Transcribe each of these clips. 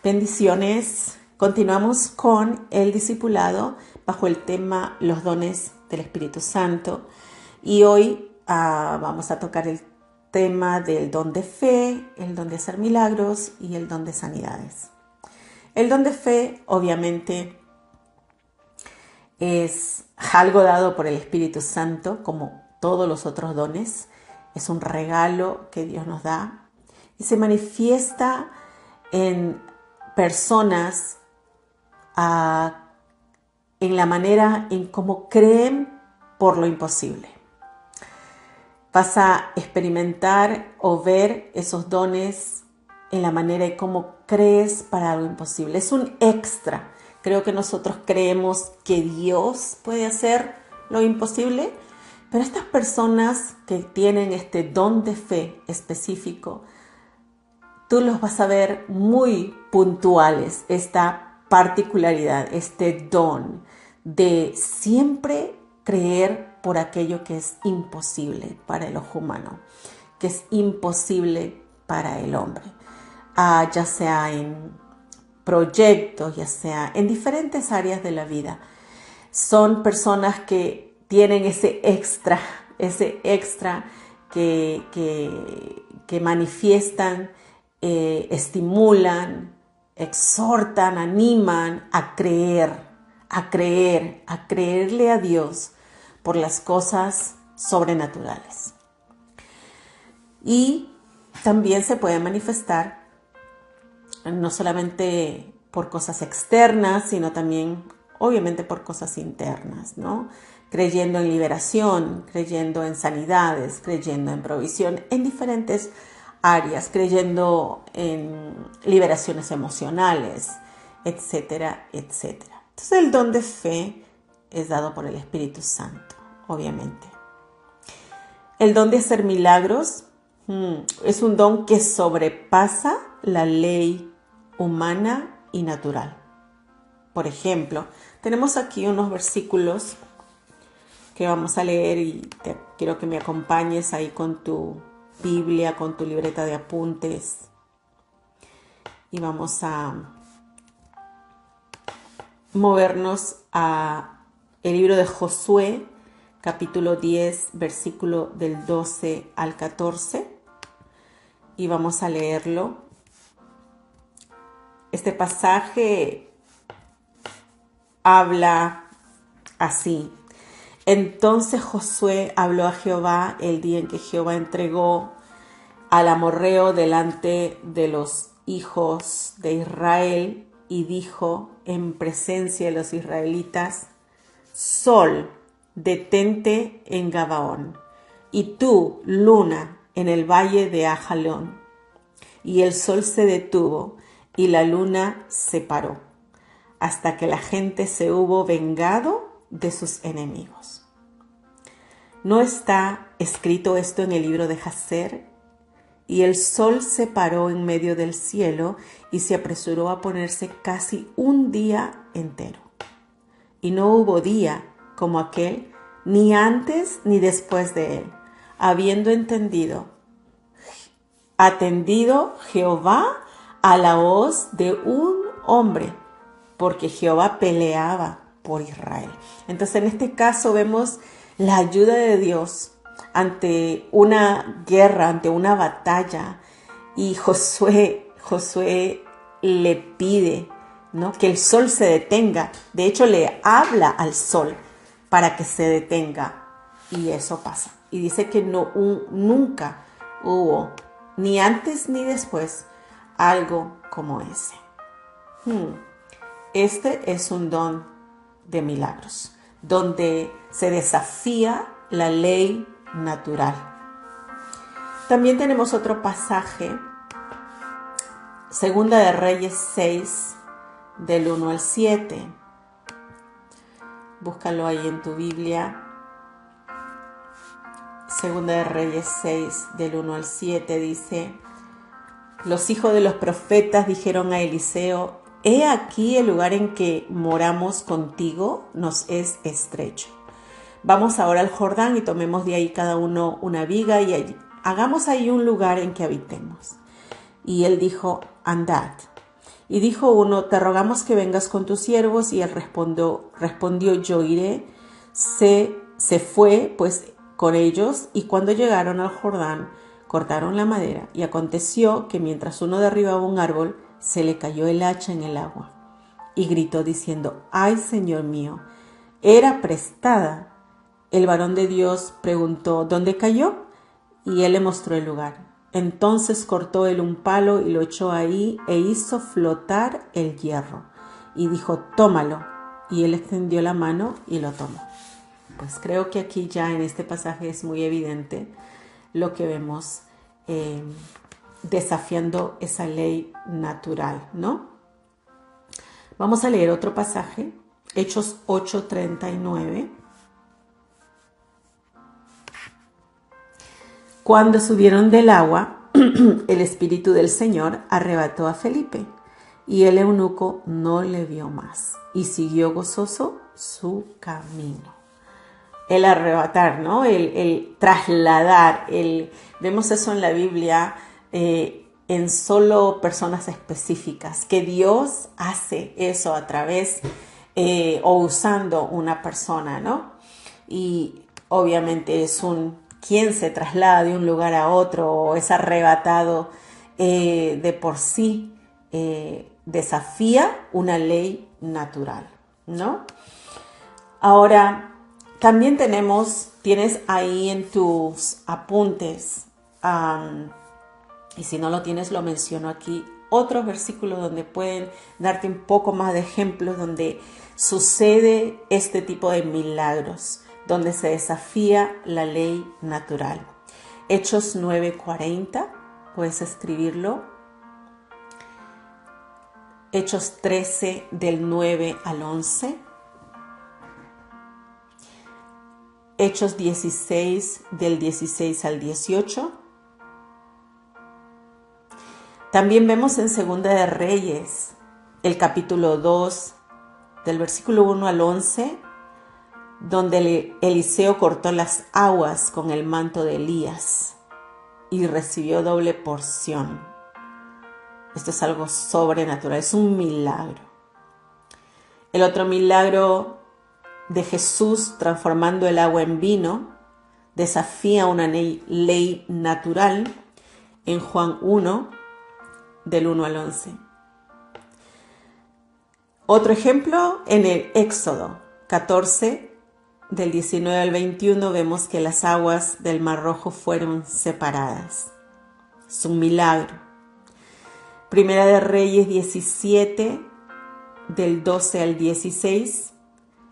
Bendiciones. Continuamos con el discipulado bajo el tema los dones del Espíritu Santo. Y hoy vamos a tocar el tema del don de fe, el don de hacer milagros y el don de sanidades. El don de fe, obviamente, es algo dado por el Espíritu Santo, como todos los otros dones. Es un regalo que Dios nos da y se manifiesta en personas en la manera en cómo creen por lo imposible. Vas a experimentar o ver esos dones en la manera en cómo crees para algo imposible. Es un extra. Creo que nosotros creemos que Dios puede hacer lo imposible, pero estas personas que tienen este don de fe específico, tú los vas a ver muy puntuales, esta particularidad, este don de siempre creer por aquello que es imposible para el ojo humano, que es imposible para el hombre, ya sea en proyectos, ya sea en diferentes áreas de la vida. Son personas que tienen ese extra que manifiestan, estimulan, exhortan, animan a creerle a Dios por las cosas sobrenaturales. Y también se puede manifestar no solamente por cosas externas, sino también, obviamente, por cosas internas, ¿no? Creyendo en liberación, creyendo en sanidades, creyendo en provisión, en diferentes áreas, creyendo en liberaciones emocionales, etcétera, etcétera. Entonces el don de fe es dado por el Espíritu Santo, obviamente. El don de hacer milagros es un don que sobrepasa la ley humana y natural. Por ejemplo, tenemos aquí unos versículos que vamos a leer y quiero que me acompañes ahí con tu Biblia, con tu libreta de apuntes. Y vamos a movernos a el libro de Josué, capítulo 10, versículo del 12 al 14. Y vamos a leerlo. Este pasaje habla así. Entonces Josué habló a Jehová el día en que Jehová entregó al amorreo delante de los hijos de Israel y dijo en presencia de los israelitas: Sol, detente en Gabaón, y tú, luna, en el valle de Ajalón. Y el sol se detuvo y la luna se paró, hasta que la gente se hubo vengado de sus enemigos. ¿No está escrito esto en el libro de Jacer? Y el sol se paró en medio del cielo y se apresuró a ponerse casi un día entero. Y no hubo día como aquel, ni antes ni después de él, habiendo atendido Jehová a la voz de un hombre, porque Jehová peleaba por Israel. Entonces, en este caso vemos la ayuda de Dios ante una guerra, ante una batalla, y Josué le pide, ¿no?, que el sol se detenga. De hecho, le habla al sol para que se detenga, y eso pasa. Y dice que nunca hubo, ni antes ni después, algo como ese. Este es un don de milagros, donde se desafía la ley natural. También tenemos otro pasaje, Segunda de Reyes 6, del 1 al 7. Búscalo ahí en tu Biblia. Segunda de Reyes 6, del 1 al 7 dice: Los hijos de los profetas dijeron a Eliseo: He aquí el lugar en que moramos contigo nos es estrecho. Vamos ahora al Jordán y tomemos de ahí cada uno una viga y hagamos ahí un lugar en que habitemos. Y él dijo: Andad. Y dijo uno: te rogamos que vengas con tus siervos. Y él respondió: yo iré. Se fue pues con ellos, y cuando llegaron al Jordán, cortaron la madera. Y aconteció que mientras uno derribaba un árbol, se le cayó el hacha en el agua. Y gritó diciendo: ay, Señor mío, era prestada. El varón de Dios preguntó: ¿dónde cayó? Y él le mostró el lugar. Entonces cortó él un palo y lo echó ahí e hizo flotar el hierro. Y dijo: tómalo. Y él extendió la mano y lo tomó. Pues creo que aquí ya en este pasaje es muy evidente lo que vemos desafiando esa ley natural, ¿no? Vamos a leer otro pasaje, Hechos 8:39. Cuando subieron del agua, el Espíritu del Señor arrebató a Felipe, y el eunuco no le vio más, y siguió gozoso su camino. El arrebatar, ¿no? El trasladar, vemos eso en la Biblia en solo personas específicas, que Dios hace eso a través o usando una persona, ¿no? Y obviamente es quien se traslada de un lugar a otro o es arrebatado de por sí, desafía una ley natural, ¿no? Ahora, también tienes ahí en tus apuntes, y si no lo tienes lo menciono aquí, otros versículos donde pueden darte un poco más de ejemplos donde sucede este tipo de milagros, donde se desafía la ley natural. Hechos 9:40, puedes escribirlo. Hechos 13 del 9 al 11. Hechos 16 del 16 al 18. También vemos en Segunda de Reyes, el capítulo 2, del versículo 1 al 11, donde Eliseo cortó las aguas con el manto de Elías y recibió doble porción. Esto es algo sobrenatural, es un milagro. El otro milagro de Jesús transformando el agua en vino desafía una ley natural en Juan 1, del 1 al 11. Otro ejemplo en el Éxodo 14, del 19 al 21, vemos que las aguas del Mar Rojo fueron separadas. Es un milagro. Primera de Reyes 17, del 12 al 16,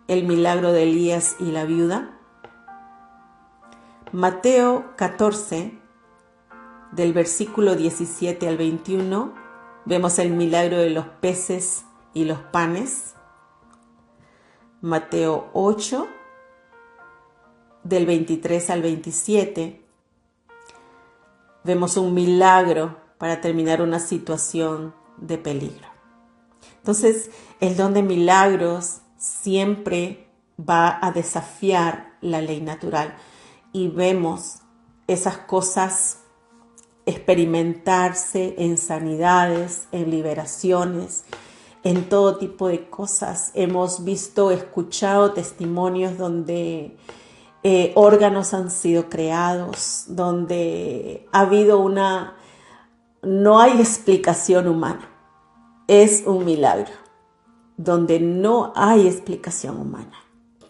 el milagro de Elías y la viuda. Mateo 14, del versículo 17 al 21, vemos el milagro de los peces y los panes. Mateo 8, del 23 al 27, vemos un milagro para terminar una situación de peligro. Entonces, el don de milagros siempre va a desafiar la ley natural y vemos esas cosas experimentarse en sanidades, en liberaciones, en todo tipo de cosas. Hemos visto, escuchado testimonios donde órganos han sido creados, donde ha habido no hay explicación humana. Es un milagro, donde no hay explicación humana.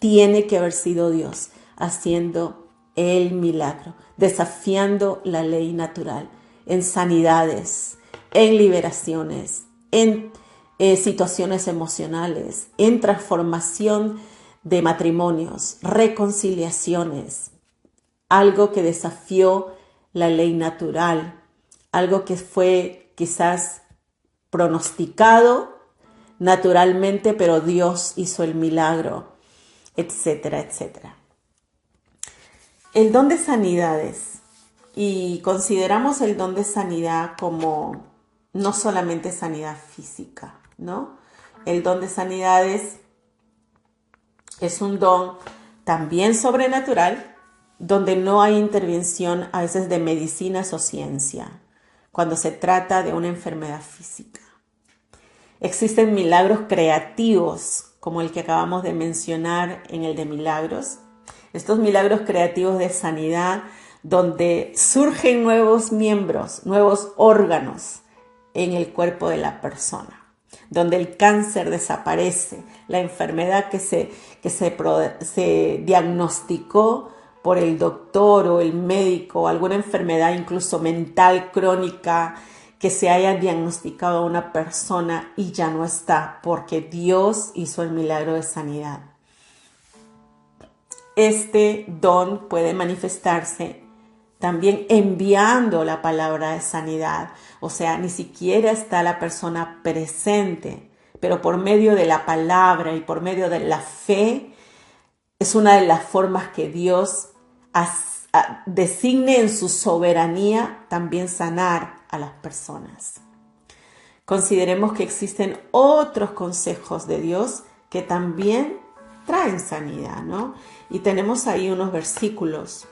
Tiene que haber sido Dios haciendo el milagro, desafiando la ley natural en sanidades, en liberaciones, en situaciones emocionales, en transformación de matrimonios, reconciliaciones, algo que desafió la ley natural, algo que fue quizás pronosticado naturalmente, pero Dios hizo el milagro, etcétera, etcétera. El don de sanidades, y consideramos el don de sanidad como no solamente sanidad física, ¿no? El don de sanidades es un don también sobrenatural, donde no hay intervención a veces de medicinas o ciencia, cuando se trata de una enfermedad física. Existen milagros creativos, como el que acabamos de mencionar en el de milagros. Estos milagros creativos de sanidad, donde surgen nuevos miembros, nuevos órganos en el cuerpo de la persona, donde el cáncer desaparece, la enfermedad que se diagnosticó por el doctor o el médico, alguna enfermedad incluso mental crónica que se haya diagnosticado a una persona y ya no está, porque Dios hizo el milagro de sanidad. Este don puede manifestarse también enviando la palabra de sanidad. O sea, ni siquiera está la persona presente, pero por medio de la palabra y por medio de la fe, es una de las formas que Dios designe en su soberanía también sanar a las personas. Consideremos que existen otros consejos de Dios que también traen sanidad, ¿no? Y tenemos ahí unos versículos.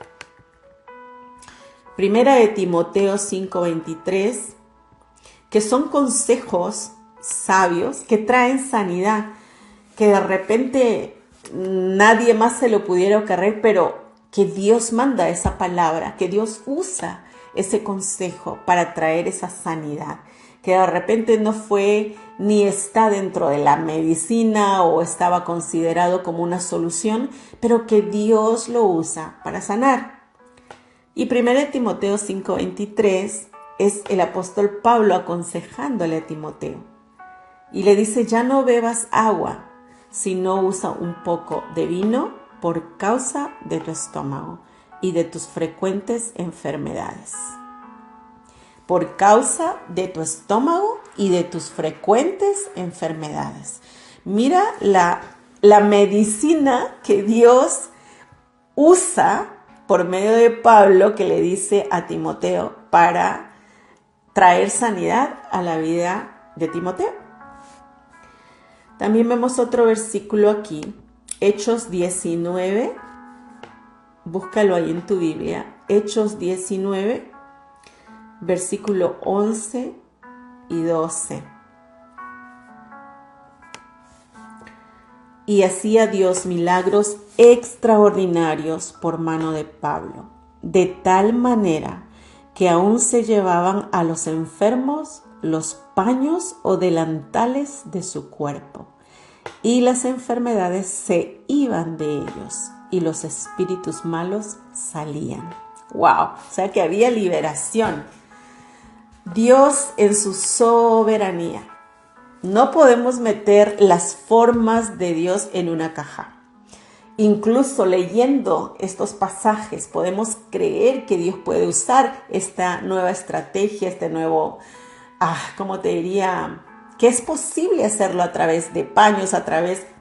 Primera de Timoteo 5:23, que son consejos sabios que traen sanidad, que de repente nadie más se lo pudiera ocurrir, pero que Dios manda esa palabra, que Dios usa ese consejo para traer esa sanidad, que de repente no fue ni está dentro de la medicina o estaba considerado como una solución, pero que Dios lo usa para sanar. Y 1 Timoteo 5:23 es el apóstol Pablo aconsejándole a Timoteo. Y le dice, ya no bebas agua, sino usa un poco de vino por causa de tu estómago y de tus frecuentes enfermedades. Por causa de tu estómago y de tus frecuentes enfermedades. Mira la medicina que Dios usa por medio de Pablo, que le dice a Timoteo para traer sanidad a la vida de Timoteo. También vemos otro versículo aquí, Hechos 19, búscalo ahí en tu Biblia, Hechos 19, versículo 11 y 12. Y hacía Dios milagros extraordinarios por mano de Pablo, de tal manera que aún se llevaban a los enfermos los paños o delantales de su cuerpo, y las enfermedades se iban de ellos, y los espíritus malos salían. ¡Wow! O sea que había liberación. Dios en su soberanía. No podemos meter las formas de Dios en una caja. Incluso leyendo estos pasajes podemos creer que Dios puede usar esta nueva estrategia, este nuevo, ¿cómo te diría? Que es posible hacerlo a través de paños,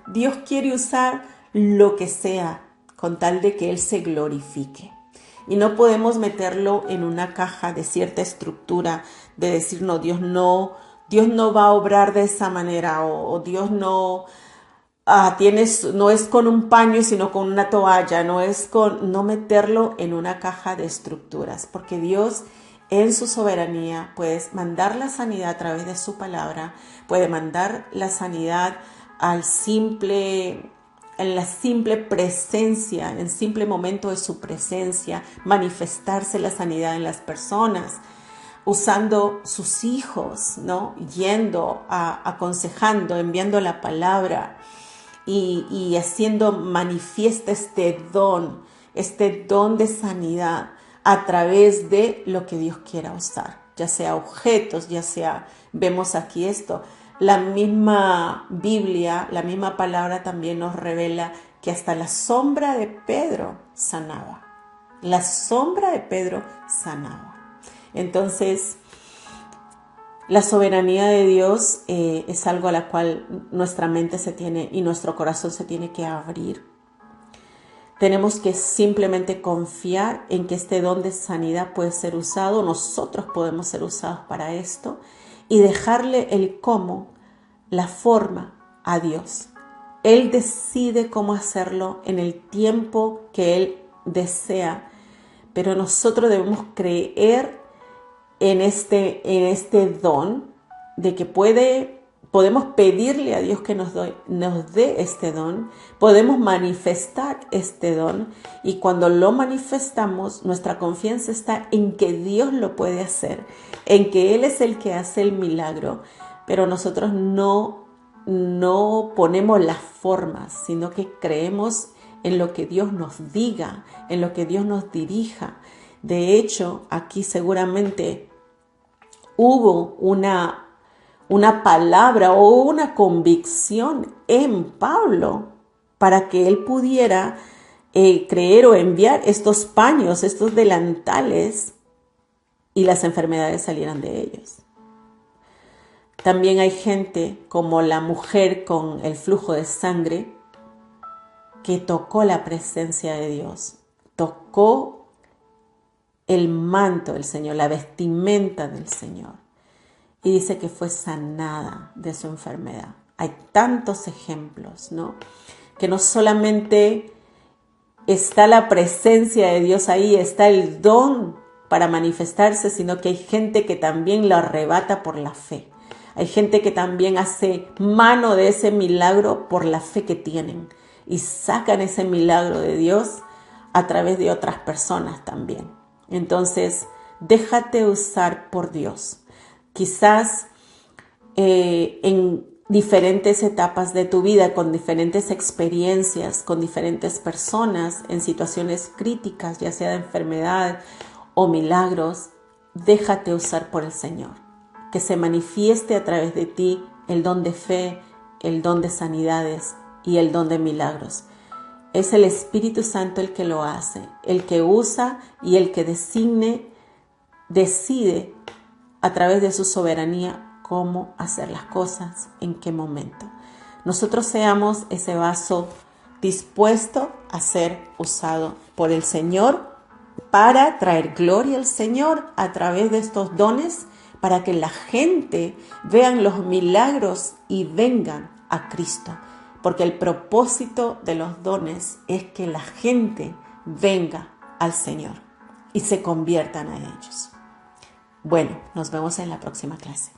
Dios quiere usar lo que sea con tal de que Él se glorifique. Y no podemos meterlo en una caja de cierta estructura, de decir, no, Dios no va a obrar de esa manera, o Dios no es con un paño, sino con una toalla, no meterlo en una caja de estructuras, porque Dios en su soberanía puede mandar la sanidad a través de su palabra, puede mandar la sanidad en la simple presencia, en el simple momento de su presencia, manifestarse la sanidad en las personas, usando sus hijos, ¿no? Yendo, aconsejando, enviando la palabra y haciendo manifiesta este don de sanidad a través de lo que Dios quiera usar, ya sea objetos, ya sea, vemos aquí esto, la misma Biblia, la misma palabra también nos revela que hasta la sombra de Pedro sanaba. La sombra de Pedro sanaba. Entonces, la soberanía de Dios es algo a la cual nuestra mente y nuestro corazón se tiene que abrir. Tenemos que simplemente confiar en que este don de sanidad puede ser usado, nosotros podemos ser usados para esto, y dejarle el cómo, la forma a Dios. Él decide cómo hacerlo en el tiempo que Él desea, pero nosotros debemos creer en este don de que puede podemos pedirle a Dios que nos dé este don, podemos manifestar este don, y cuando lo manifestamos, nuestra confianza está en que Dios lo puede hacer, en que Él es el que hace el milagro, pero nosotros no ponemos las formas, sino que creemos en lo que Dios nos diga, en lo que Dios nos dirija. De hecho, aquí seguramente hubo una palabra o una convicción en Pablo para que él pudiera creer o enviar estos paños, estos delantales, y las enfermedades salieran de ellos. También hay gente como la mujer con el flujo de sangre que tocó la presencia de Dios, tocó el manto del Señor, la vestimenta del Señor, y dice que fue sanada de su enfermedad. Hay tantos ejemplos, ¿no? Que no solamente está la presencia de Dios ahí, está el don para manifestarse, sino que hay gente que también lo arrebata por la fe. Hay gente que también hace mano de ese milagro por la fe que tienen y sacan ese milagro de Dios a través de otras personas también. Entonces, déjate usar por Dios. Quizás en diferentes etapas de tu vida, con diferentes experiencias, con diferentes personas, en situaciones críticas, ya sea de enfermedad o milagros, déjate usar por el Señor. Que se manifieste a través de ti el don de fe, el don de sanidades y el don de milagros. Es el Espíritu Santo el que lo hace, el que usa y el que decide a través de su soberanía cómo hacer las cosas, en qué momento. Nosotros seamos ese vaso dispuesto a ser usado por el Señor para traer gloria al Señor a través de estos dones, para que la gente vean los milagros y vengan a Cristo. Porque el propósito de los dones es que la gente venga al Señor y se conviertan a ellos. Bueno, nos vemos en la próxima clase.